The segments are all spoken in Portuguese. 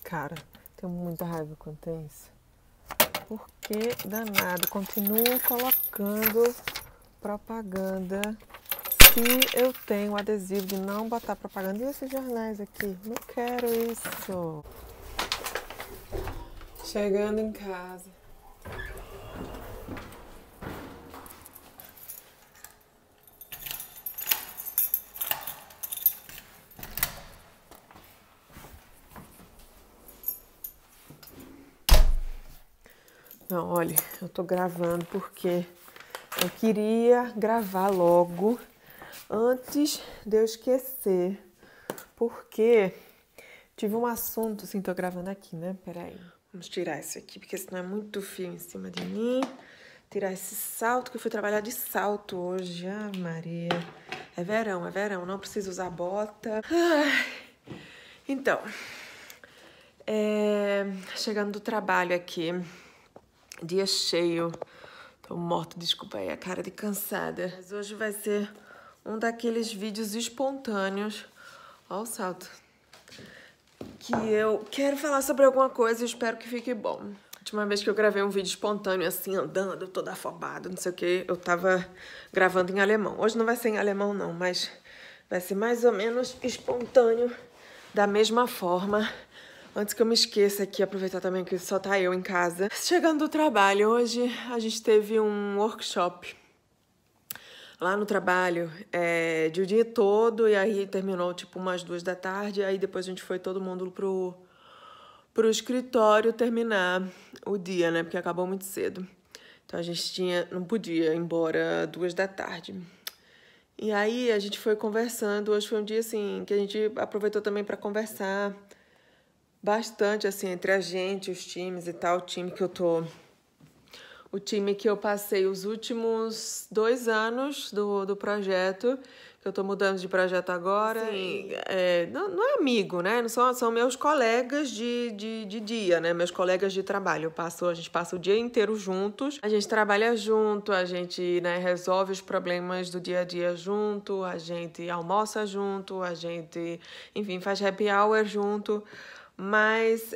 Cara, tenho muita raiva quanto a isso. Por que danado? Continuo colocando propaganda se eu tenho adesivo de não botar propaganda. E esses jornais aqui? Não quero isso. Chegando em casa. Não, olha, eu tô gravando porque eu queria gravar logo antes de eu esquecer. Porque tive um assunto, assim, tô gravando aqui, né? Peraí. Vamos tirar esse aqui, porque senão é muito fio em cima de mim. Tirar esse salto, que eu fui trabalhar de salto hoje. Ah, Maria. É verão, não preciso usar bota. Ai. Então, chegando do trabalho aqui, dia cheio. Tô morta, desculpa aí a cara de cansada. Mas hoje vai ser um daqueles vídeos espontâneos. Ó o salto. Que eu quero falar sobre alguma coisa e espero que fique bom. A última vez que eu gravei um vídeo espontâneo, assim, andando, toda afobada, não sei o que, eu tava gravando em alemão. Hoje não vai ser em alemão, não, mas vai ser mais ou menos espontâneo, da mesma forma. Antes que eu me esqueça aqui, aproveitar também que só tá eu em casa. Chegando do trabalho, hoje a gente teve um workshop lá no trabalho, de o dia todo, e aí terminou tipo umas 2 da tarde, aí depois a gente foi todo mundo pro escritório terminar o dia, né, porque acabou muito cedo. Então a gente não podia ir embora 2 da tarde. E aí a gente foi conversando, hoje foi um dia assim, que a gente aproveitou também para conversar bastante, assim, entre a gente, os times e tal, o time que eu passei os últimos 2 anos do projeto, que eu tô mudando de projeto agora. Assim, não é amigo, né? Não são meus colegas de dia, né? Meus colegas de trabalho. A gente passa o dia inteiro juntos, a gente trabalha junto, a gente, né, resolve os problemas do dia a dia junto, a gente almoça junto, a gente, enfim, faz happy hour junto. Mas,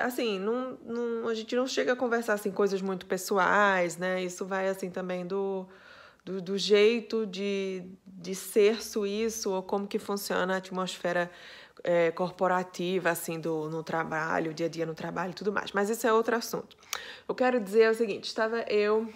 assim, a gente não chega a conversar, assim, coisas muito pessoais, né? Isso vai, assim, também do jeito de ser suíço, ou como que funciona a atmosfera corporativa, assim, no trabalho, dia a dia no trabalho e tudo mais. Mas isso é outro assunto. Eu quero dizer o seguinte, estava eu...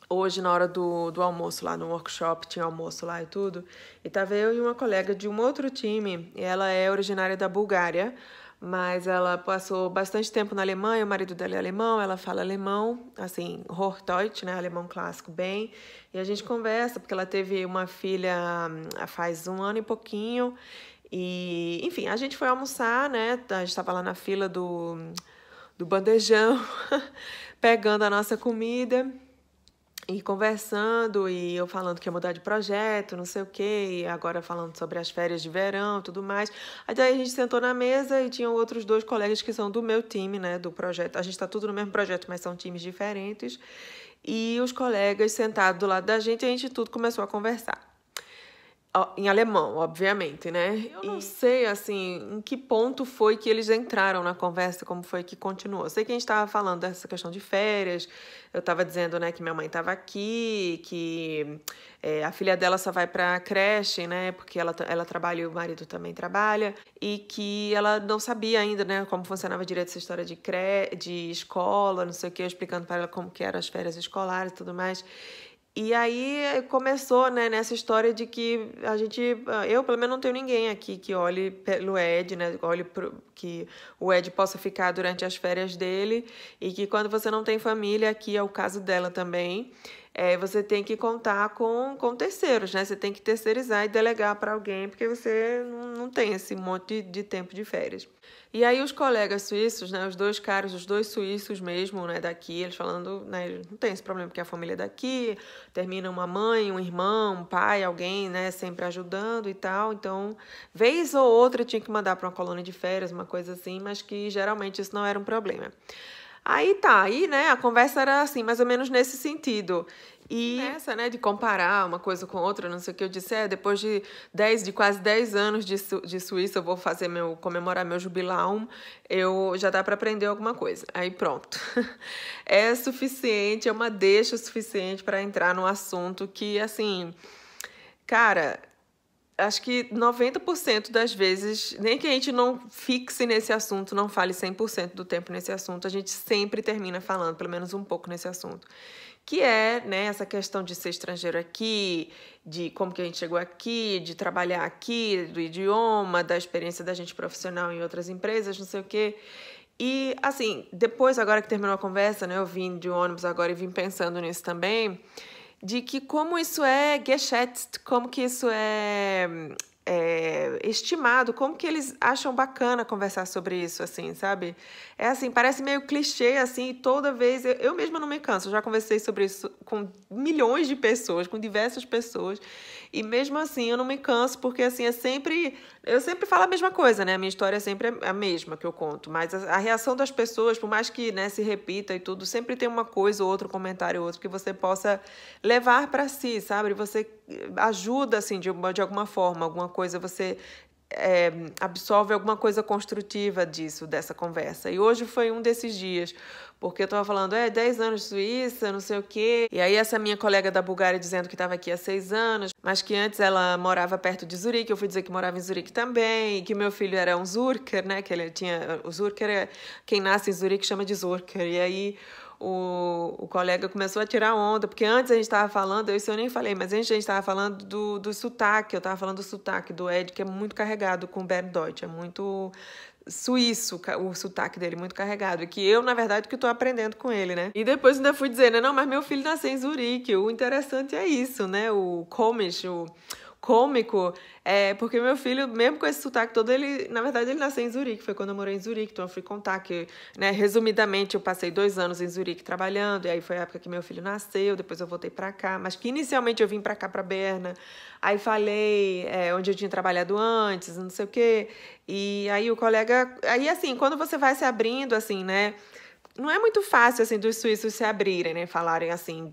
Hoje, na hora do almoço lá no workshop, tinha almoço lá e tudo, e tava eu e uma colega de um outro time, e ela é originária da Bulgária, mas ela passou bastante tempo na Alemanha, o marido dela é alemão, ela fala alemão, assim, Hochdeutsch, né, alemão clássico bem, e a gente conversa, porque ela teve uma filha faz 1 ano e pouquinho, e, enfim, a gente foi almoçar, né, a gente tava lá na fila do bandejão, pegando a nossa comida, e conversando, e eu falando que ia mudar de projeto, não sei o quê, e agora falando sobre as férias de verão e tudo mais. Aí daí a gente sentou na mesa e tinham outros 2 colegas que são do meu time, né, do projeto. A gente tá tudo no mesmo projeto, mas são times diferentes. E os colegas sentados do lado da gente, a gente tudo começou a conversar. Em alemão, obviamente, né? Eu não sei, assim, em que ponto foi que eles entraram na conversa, como foi que continuou. Eu sei que a gente estava falando dessa questão de férias, eu estava dizendo, né, que minha mãe estava aqui, que a filha dela só vai pra creche, né, porque ela trabalha e o marido também trabalha, e que ela não sabia ainda, né, como funcionava direito essa história de escola, não sei o que, eu explicando para ela como que eram as férias escolares e tudo mais. E aí começou, né, nessa história de que eu pelo menos não tenho ninguém aqui que olhe pelo Ed, né, que o Ed possa ficar durante as férias dele, e que quando você não tem família, aqui é o caso dela também, você tem que contar com terceiros, né, você tem que terceirizar e delegar para alguém, porque você não tem esse monte de tempo de férias. E aí os colegas suíços, né, os 2 caras, os 2 suíços mesmo, né, daqui, eles falando, né, não tem esse problema porque a família é daqui, termina uma mãe, um irmão, um pai, alguém, né, sempre ajudando e tal, então, vez ou outra tinha que mandar para uma colônia de férias, uma coisa assim, mas que geralmente isso não era um problema. Aí, né, a conversa era assim, mais ou menos nesse sentido. E essa, né, de comparar uma coisa com outra, não sei o que, eu disse, depois de quase 10 anos de Suíça, eu vou comemorar meu jubilaum, já dá para aprender alguma coisa. Aí pronto. É suficiente, é uma deixa suficiente para entrar num assunto que, assim, cara, acho que 90% das vezes, nem que a gente não fixe nesse assunto, não fale 100% do tempo nesse assunto, a gente sempre termina falando, pelo menos um pouco nesse assunto. Que é, né, essa questão de ser estrangeiro aqui, de como que a gente chegou aqui, de trabalhar aqui, do idioma, da experiência da gente profissional em outras empresas, não sei o quê. E, assim, depois, agora que terminou a conversa, né, eu vim de ônibus agora e vim pensando nisso também, de que como isso é geschätzt, como que isso é estimado, como que eles acham bacana conversar sobre isso, assim, sabe? É assim, parece meio clichê, assim, e toda vez, eu mesma não me canso, eu já conversei sobre isso com milhões de pessoas, com diversas pessoas, e mesmo assim eu não me canso, porque assim, eu sempre falo a mesma coisa, né? A minha história é sempre a mesma que eu conto, mas a reação das pessoas, por mais que, né, se repita e tudo, sempre tem uma coisa ou outro comentário ou outro que você possa levar para si, sabe? Você ajuda, assim, de alguma forma, alguma coisa, você absorve alguma coisa construtiva dessa conversa. E hoje foi um desses dias, porque eu estava falando, 10 anos de Suíça, não sei o quê. E aí essa minha colega da Bulgária dizendo que estava aqui há 6 anos, mas que antes ela morava perto de Zurique, eu fui dizer que morava em Zurique também, e que meu filho era um Zurcher, né, que ele tinha... O Zurcher, quem nasce em Zurique chama de Zurcher. E aí o colega começou a tirar onda, porque antes a gente estava falando, isso eu nem falei, mas antes a gente estava falando do sotaque, eu estava falando do sotaque do Ed, que é muito carregado com o Berndeutsch, é muito suíço o sotaque dele, muito carregado, e que eu, na verdade, que estou aprendendo com ele, né? E depois ainda fui dizer, né, não, mas meu filho nasceu em Zurique, o interessante é isso, né, o komisch, o cômico, porque meu filho, mesmo com esse sotaque todo, na verdade, ele nasceu em Zurique, foi quando eu morei em Zurique, então eu fui contar que, né, resumidamente, eu passei 2 anos em Zurique trabalhando, e aí foi a época que meu filho nasceu, depois eu voltei para cá, mas que inicialmente eu vim para cá, para Berna, aí falei onde eu tinha trabalhado antes, não sei o quê, e aí o colega, aí assim, quando você vai se abrindo, assim, né, não é muito fácil, assim, dos suíços se abrirem, né? Falarem, assim,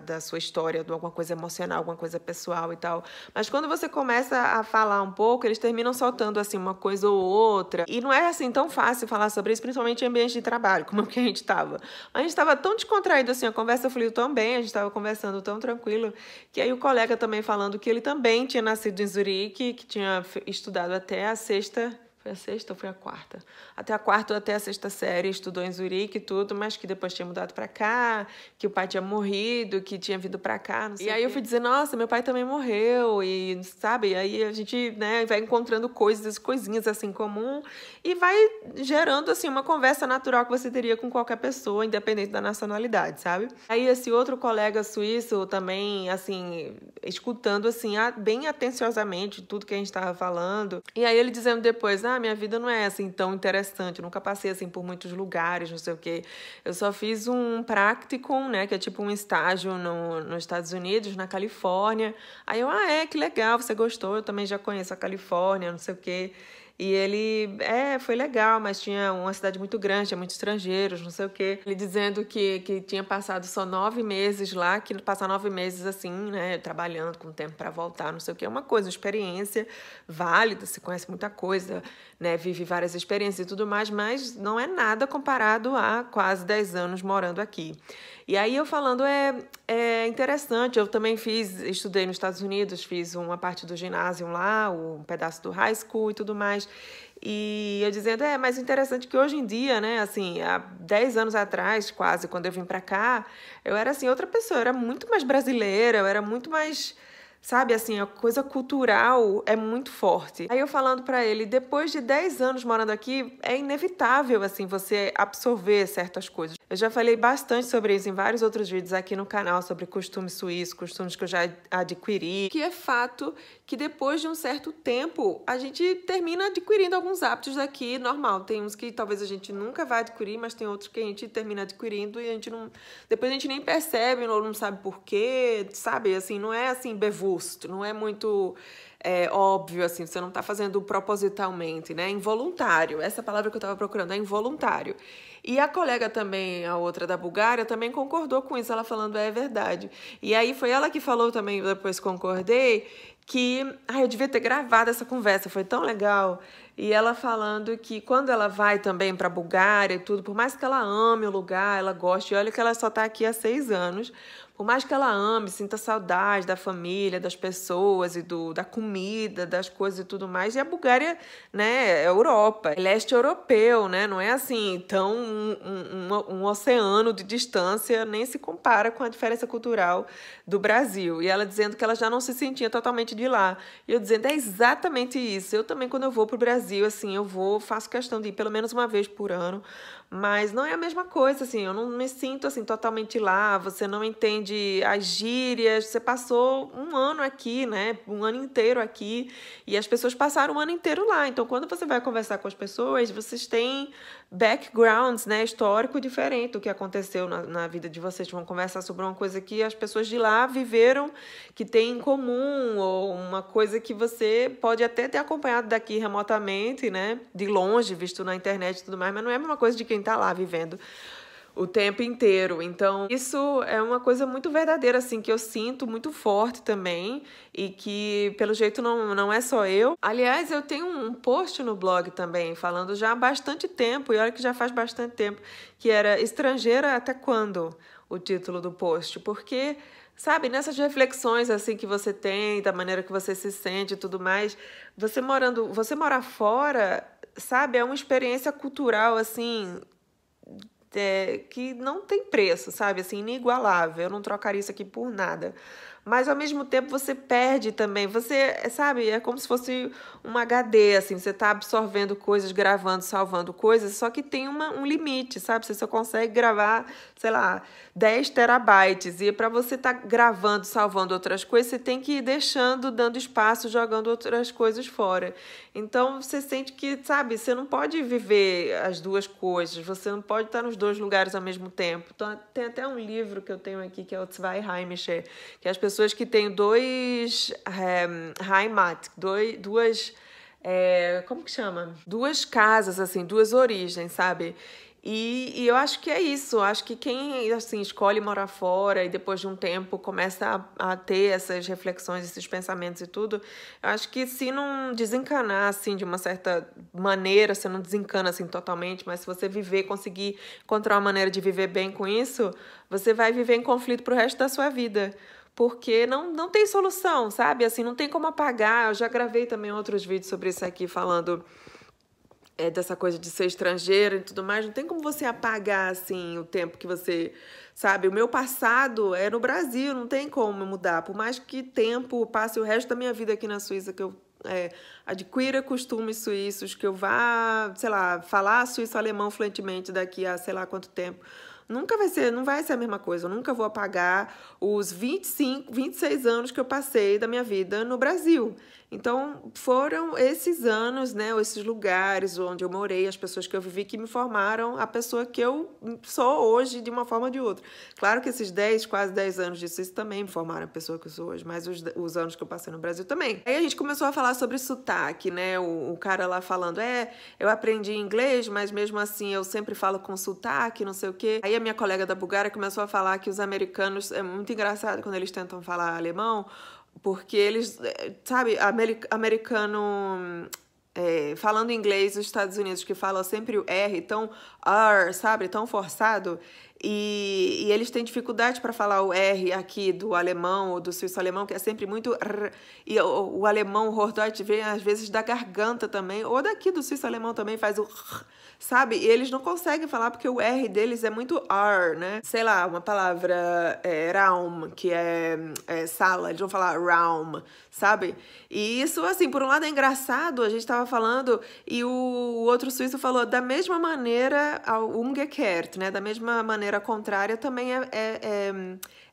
da sua história, de alguma coisa emocional, alguma coisa pessoal e tal. Mas quando você começa a falar um pouco, eles terminam soltando, assim, uma coisa ou outra. E não é, assim, tão fácil falar sobre isso, principalmente em ambiente de trabalho, como é que a gente estava. A gente estava tão descontraído, assim, a conversa fluiu tão bem, a gente estava conversando tão tranquilo, que aí o colega também falando que ele também tinha nascido em Zurique, que tinha estudado até a sexta... Foi a sexta ou foi a quarta? Até a quarta ou até a sexta série, estudou em Zurique e tudo, mas que depois tinha mudado pra cá, que o pai tinha morrido, que tinha vindo pra cá, não sei. E aí eu fui dizer, nossa, meu pai também morreu, e sabe? E aí a gente, né, vai encontrando coisinhas assim em comum e vai gerando, assim, uma conversa natural que você teria com qualquer pessoa, independente da nacionalidade, sabe? Aí esse outro colega suíço também, assim, escutando, assim, bem atenciosamente tudo que a gente estava falando. E aí ele dizendo depois, minha vida não é assim tão interessante, eu nunca passei assim por muitos lugares, não sei o quê. Eu só fiz um practicum, né, que é tipo um estágio nos Estados Unidos, na Califórnia. Aí eu, que legal, você gostou, eu também já conheço a Califórnia, não sei o quê. E ele, foi legal, mas tinha uma cidade muito grande, tinha muitos estrangeiros, não sei o quê. Ele dizendo que tinha passado só 9 meses lá, que passar 9 meses assim, né, trabalhando com tempo para voltar, não sei o quê. É uma coisa, uma experiência válida, você conhece muita coisa, né, vive várias experiências e tudo mais, mas não é nada comparado a quase 10 anos morando aqui. E aí eu falando, é interessante, eu também estudei nos Estados Unidos, fiz uma parte do ginásio lá, um pedaço do high school e tudo mais, e eu dizendo, mas interessante que hoje em dia, né, assim, há 10 anos atrás, quase, quando eu vim pra cá, eu era, assim, outra pessoa, eu era muito mais brasileira, eu era muito mais... Sabe, assim, a coisa cultural é muito forte. Aí eu falando pra ele, depois de 10 anos morando aqui, é inevitável, assim, você absorver certas coisas. Eu já falei bastante sobre isso em vários outros vídeos aqui no canal, sobre costumes suíços, costumes que eu já adquiri. Que é fato que depois de um certo tempo, a gente termina adquirindo alguns hábitos daqui, normal. Tem uns que talvez a gente nunca vai adquirir, mas tem outros que a gente termina adquirindo e a gente não... Depois a gente nem percebe ou não sabe por quê, sabe? Assim, não é assim, bevu. bewusst, não é muito óbvio, assim, você não tá fazendo propositalmente, né? Involuntário, essa palavra que eu tava procurando, é involuntário. E a colega também, a outra da Bulgária, também concordou com isso, ela falando, é verdade. E aí foi ela que falou também, depois concordei, que eu devia ter gravado essa conversa, foi tão legal. E ela falando que quando ela vai também para a Bulgária e tudo, por mais que ela ame o lugar, ela goste, e olha que ela só está aqui há 6 anos, por mais que ela ame, sinta saudade da família, das pessoas e da comida, das coisas e tudo mais, e a Bulgária, né, é Europa, é leste europeu, né, não é assim, tão um oceano de distância, nem se compara com a diferença cultural do Brasil. E ela dizendo que ela já não se sentia totalmente de lá. E eu dizendo, é exatamente isso. Eu também, quando eu vou pro Brasil, assim, faço questão de ir pelo menos uma vez por ano, mas não é a mesma coisa, assim, eu não me sinto, assim, totalmente lá, você não entende as gírias, você passou um ano aqui, né, um ano inteiro aqui, e as pessoas passaram um ano inteiro lá, então quando você vai conversar com as pessoas, vocês têm backgrounds, né, histórico diferente do que aconteceu na vida de vocês, vão conversar sobre uma coisa que as pessoas de lá viveram, que tem em comum, ou uma coisa que você pode até ter acompanhado daqui remotamente, né, de longe, visto na internet e tudo mais, mas não é a mesma coisa de quem está lá vivendo o tempo inteiro. Então, isso é uma coisa muito verdadeira, assim, que eu sinto muito forte também e que, pelo jeito, não é só eu. Aliás, eu tenho um post no blog também, falando já há bastante tempo, e olha que já faz bastante tempo, que era Estrangeira até quando? O título do post, porque... Sabe, nessas reflexões assim que você tem, da maneira que você se sente e tudo mais, você morar fora, sabe, é uma experiência cultural assim, que não tem preço, sabe, assim, inigualável. Eu não trocaria isso aqui por nada. Mas, ao mesmo tempo, você perde também. Você, sabe, é como se fosse um HD, assim. Você está absorvendo coisas, gravando, salvando coisas, só que tem um limite, sabe? Você só consegue gravar, sei lá, 10 terabytes. E para você estar gravando, salvando outras coisas, você tem que ir deixando, dando espaço, jogando outras coisas fora. Então, você sente que, sabe, você não pode viver as duas coisas. Você não pode estar nos dois lugares ao mesmo tempo. Então, tem até um livro que eu tenho aqui, que é o Zweiheimische, que as pessoas que têm dois Heimat, duas, como que chama? Duas casas, assim, duas origens, sabe? E eu acho que é isso, acho que quem assim, escolhe morar fora e depois de um tempo começa a ter essas reflexões, esses pensamentos e tudo, eu acho que se não desencanar assim, de uma certa maneira, você não desencana assim, totalmente, mas se você conseguir encontrar uma maneira de viver bem com isso, você vai viver em conflito pro resto da sua vida. Porque não tem solução, sabe? Assim, não tem como apagar. Eu já gravei também outros vídeos sobre isso aqui, falando dessa coisa de ser estrangeira e tudo mais. Não tem como você apagar, assim, o tempo que você... Sabe? O meu passado é no Brasil, não tem como mudar. Por mais que tempo passe o resto da minha vida aqui na Suíça, que eu adquira costumes suíços, que eu vá, sei lá, falar suíço-alemão fluentemente daqui a sei lá quanto tempo... não vai ser a mesma coisa. Eu nunca vou apagar os 25, 26 anos que eu passei da minha vida no Brasil. Então, foram esses anos, né, esses lugares onde eu morei, as pessoas que eu vivi, que me formaram a pessoa que eu sou hoje, de uma forma ou de outra. Claro que esses quase 10 anos de Suíça também me formaram a pessoa que eu sou hoje, mas os anos que eu passei no Brasil também. Aí a gente começou a falar sobre sotaque, né, o cara lá falando, eu aprendi inglês, mas mesmo assim eu sempre falo com sotaque, não sei o quê. Aí a minha colega da Bulgária começou a falar que os americanos, é muito engraçado quando eles tentam falar alemão, porque eles, sabe, americano falando inglês, os Estados Unidos que falam sempre o R, tão sabe, tão forçado, e eles têm dificuldade para falar o R aqui do alemão ou do suíço-alemão, que é sempre muito R, e o alemão, o Hochdeutsch, vem às vezes da garganta também, ou daqui do suíço-alemão também faz o R, sabe? E eles não conseguem falar porque o R deles é muito R, né? Sei lá, uma palavra Raum, que é sala, eles vão falar Raum, sabe? E isso, assim, por um lado é engraçado, a gente estava falando, e o outro suíço falou da mesma maneira, umgekehrt, né? Da mesma maneira maneira contrária também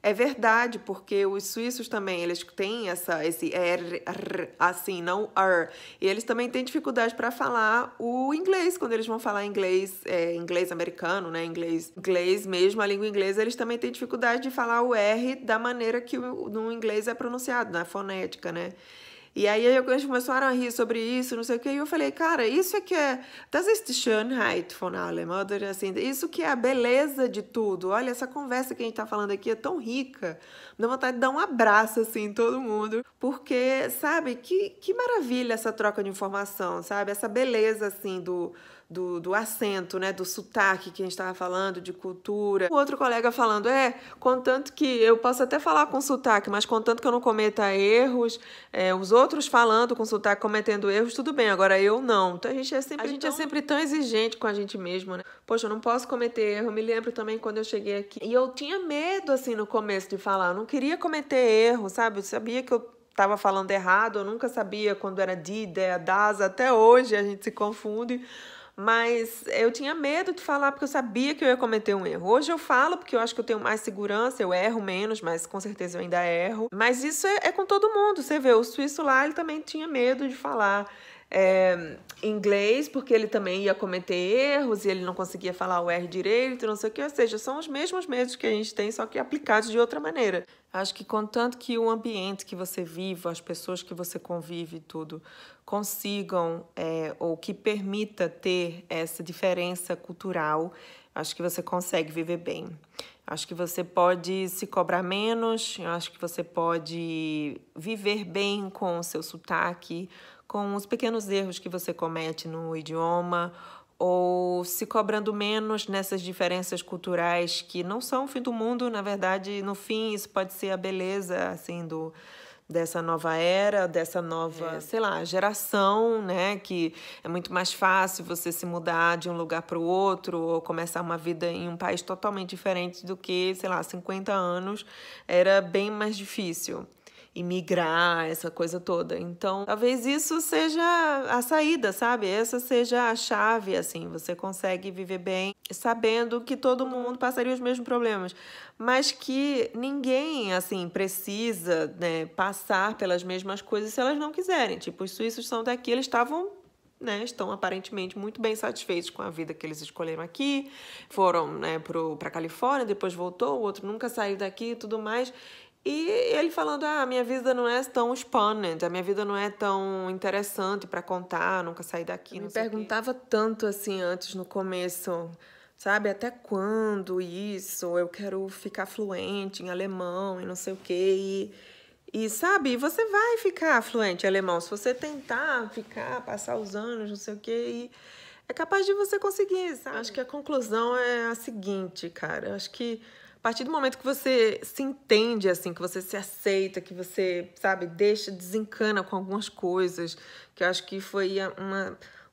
é verdade, porque os suíços também, eles têm esse R, assim, não R. E eles também têm dificuldade para falar o inglês, quando eles vão falar inglês, inglês americano, né? Inglês mesmo, a língua inglesa, eles também têm dificuldade de falar o R da maneira que no inglês é pronunciado, na fonética, né? E aí eles começaram a rir sobre isso, não sei o que, e eu falei, cara, isso é que das ist die Schönheit von allem, oder? Assim, isso que é a beleza de tudo. Olha, essa conversa que a gente tá falando aqui é tão rica, dá vontade de dar um abraço, assim, em todo mundo, porque, sabe, que maravilha essa troca de informação, sabe? Essa beleza, assim, do acento, né, do sotaque que a gente estava falando, de cultura. O outro colega falando, contanto que eu posso até falar com sotaque, mas contanto que eu não cometa erros, os outros falando com sotaque, cometendo erros, tudo bem, agora eu não. Então a gente é sempre tão exigente com a gente mesmo, né? Poxa, eu não posso cometer erro. Eu me lembro também quando eu cheguei aqui, e eu tinha medo, assim, no começo de falar, eu não queria cometer erro, sabe? Eu sabia que eu estava falando errado, eu nunca sabia quando era das, até hoje a gente se confunde. Mas eu tinha medo de falar porque eu sabia que eu ia cometer um erro. Hoje eu falo porque eu acho que eu tenho mais segurança, eu erro menos, mas com certeza eu ainda erro. Mas isso é com todo mundo. Você vê, o suíço lá, ele também tinha medo de falar inglês, porque ele também ia cometer erros e ele não conseguia falar o R direito, não sei o que. Ou seja, são os mesmos medos que a gente tem, só que aplicados de outra maneira. Acho que contanto que o ambiente que você vive, as pessoas que você convive e tudo, consigam ou que permita ter essa diferença cultural, acho que você consegue viver bem. Acho que você pode se cobrar menos, acho que você pode viver bem com o seu sotaque, com os pequenos erros que você comete no idioma, ou se cobrando menos nessas diferenças culturais que não são o fim do mundo. Na verdade, no fim, isso pode ser a beleza, assim, dessa nova era, dessa nova, sei lá, geração, né? Que é muito mais fácil você se mudar de um lugar para o outro ou começar uma vida em um país totalmente diferente do que, sei lá, 50 anos era bem mais difícil. Imigrar, essa coisa toda. Então, talvez isso seja a saída, sabe? Essa seja a chave, assim. Você consegue viver bem sabendo que todo mundo passaria os mesmos problemas, mas que ninguém, assim, precisa, né, passar pelas mesmas coisas se elas não quiserem. Tipo, os suíços são daqui, eles estão aparentemente muito bem satisfeitos com a vida que eles escolheram aqui, foram, né, para a Califórnia, depois voltou, o outro nunca saiu daqui e tudo mais. E ele falando, a minha vida não é tão spannend, a minha vida não é tão interessante para contar, nunca saí daqui. Eu me perguntava tanto assim antes, no começo, sabe, até quando isso? Eu quero ficar fluente em alemão e não sei o quê. E sabe, você vai ficar fluente em alemão se você tentar passar os anos, não sei o quê, e é capaz de você conseguir, sabe? Acho que a conclusão é a seguinte, cara, acho que a partir do momento que você se entende, assim, que você se aceita, que você, sabe, desencana com algumas coisas, que eu acho que foi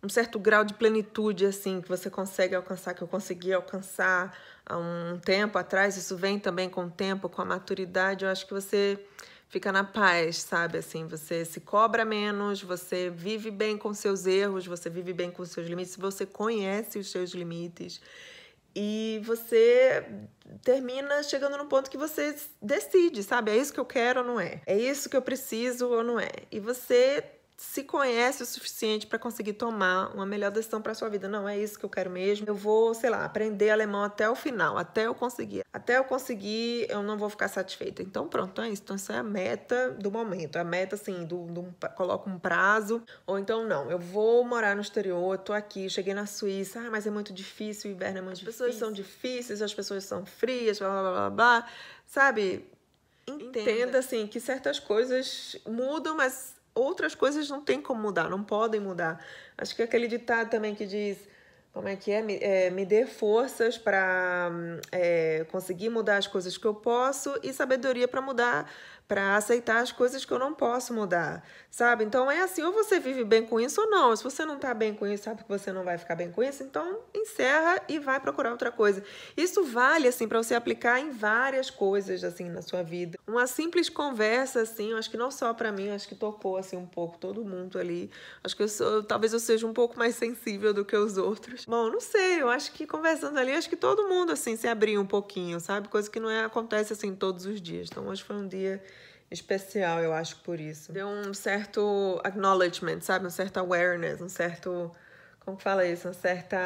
um certo grau de plenitude, assim, que você consegue alcançar, que eu consegui alcançar há um tempo atrás, isso vem também com o tempo, com a maturidade, eu acho que você fica na paz, sabe, assim, você se cobra menos, você vive bem com seus erros, você vive bem com seus limites, você conhece os seus limites. E você termina chegando num ponto que você decide, sabe? É isso que eu quero ou não é? É isso que eu preciso ou não é? E você se conhece o suficiente para conseguir tomar uma melhor decisão para sua vida. Não, é isso que eu quero mesmo. Eu vou, sei lá, aprender alemão até o final, até eu conseguir. Até eu conseguir, eu não vou ficar satisfeita. Então, pronto, é isso. Então, essa é a meta do momento. A meta, assim, coloco um prazo. Ou então, não, eu vou morar no exterior, eu tô aqui, cheguei na Suíça. Mas é muito difícil, o inverno é muito difícil. As pessoas são difíceis, as pessoas são frias, blá, blá, blá, blá. Sabe? Entenda, assim, que certas coisas mudam, mas outras coisas não tem como mudar, não podem mudar. Acho que é aquele ditado também que diz, como é que é? Me dê forças para conseguir mudar as coisas que eu posso e sabedoria para mudar, para aceitar as coisas que eu não posso mudar, sabe? Então é assim, ou você vive bem com isso ou não. Se você não tá bem com isso, sabe que você não vai ficar bem com isso, então encerra e vai procurar outra coisa. Isso vale, assim, para você aplicar em várias coisas, assim, na sua vida. Uma simples conversa, assim, eu acho que não só para mim, acho que tocou, assim, um pouco todo mundo ali. Acho que talvez eu seja um pouco mais sensível do que os outros. Bom, não sei, eu acho que conversando ali, acho que todo mundo, assim, se abriu um pouquinho, sabe? Coisa que não acontece, assim, todos os dias. Então, hoje foi um dia especial, eu acho, por isso. Deu um certo acknowledgement, sabe? Um certo awareness, um certo... Como que fala isso? Uma certa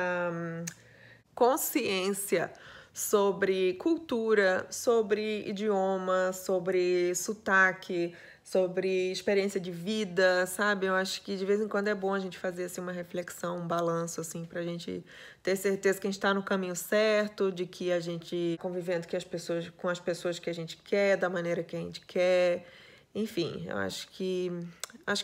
consciência sobre cultura, sobre idioma, sobre sotaque, sobre experiência de vida, sabe? Eu acho que de vez em quando é bom a gente fazer assim, uma reflexão, um balanço, assim, pra gente ter certeza que a gente tá no caminho certo, de que a gente convivendo com as pessoas que a gente quer, da maneira que a gente quer. Enfim, eu acho que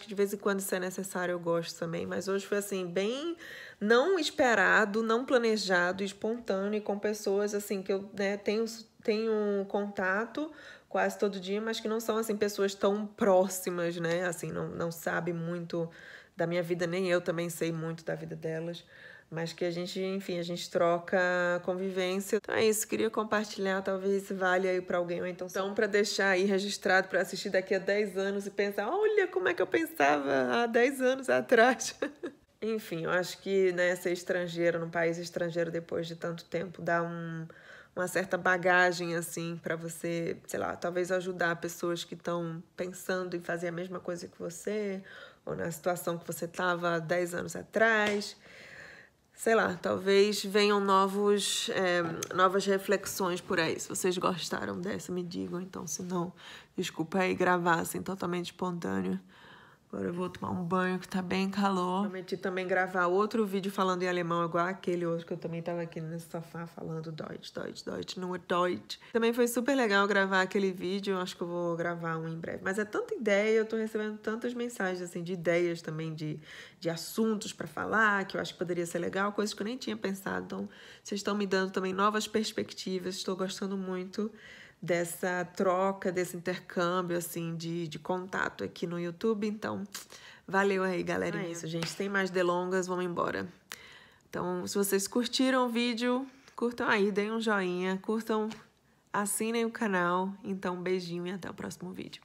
de vez em quando isso é necessário, eu gosto também, mas hoje foi assim, bem não esperado, não planejado, espontâneo e com pessoas assim que eu, né, tenho contato quase todo dia, mas que não são assim pessoas tão próximas, né? Assim, não sabe muito da minha vida, nem eu também sei muito da vida delas. Mas que a gente, enfim, a gente troca convivência. Então é isso, queria compartilhar, talvez valha aí para alguém, ou então para deixar aí registrado para assistir daqui a 10 anos e pensar, olha como é que eu pensava há 10 anos atrás. Enfim, eu acho que, né, ser estrangeiro, num país estrangeiro depois de tanto tempo, dá uma certa bagagem, assim, para você, sei lá, talvez ajudar pessoas que estão pensando em fazer a mesma coisa que você, ou na situação que você estava há 10 anos atrás. Sei lá, talvez venham novas reflexões por aí. Se vocês gostaram dessa, me digam. Então, se não, desculpa aí gravar assim, totalmente espontâneo. Agora eu vou tomar um banho que tá bem calor. Prometi também gravar outro vídeo falando em alemão, igual aquele outro que eu também tava aqui nesse sofá falando Deutsch, Deutsch, Deutsch, não é Deutsch. Também foi super legal gravar aquele vídeo, acho que eu vou gravar um em breve. Mas é tanta ideia, eu tô recebendo tantas mensagens, assim, de ideias também, de assuntos pra falar, que eu acho que poderia ser legal, coisas que eu nem tinha pensado. Então, vocês estão me dando também novas perspectivas, estou gostando muito dessa troca, desse intercâmbio, assim, de contato aqui no YouTube. Então, valeu aí, galerinha. É isso, gente. Sem mais delongas, vamos embora. Então, se vocês curtiram o vídeo, curtam aí, deem um joinha, curtam, assinem o canal. Então, beijinho e até o próximo vídeo.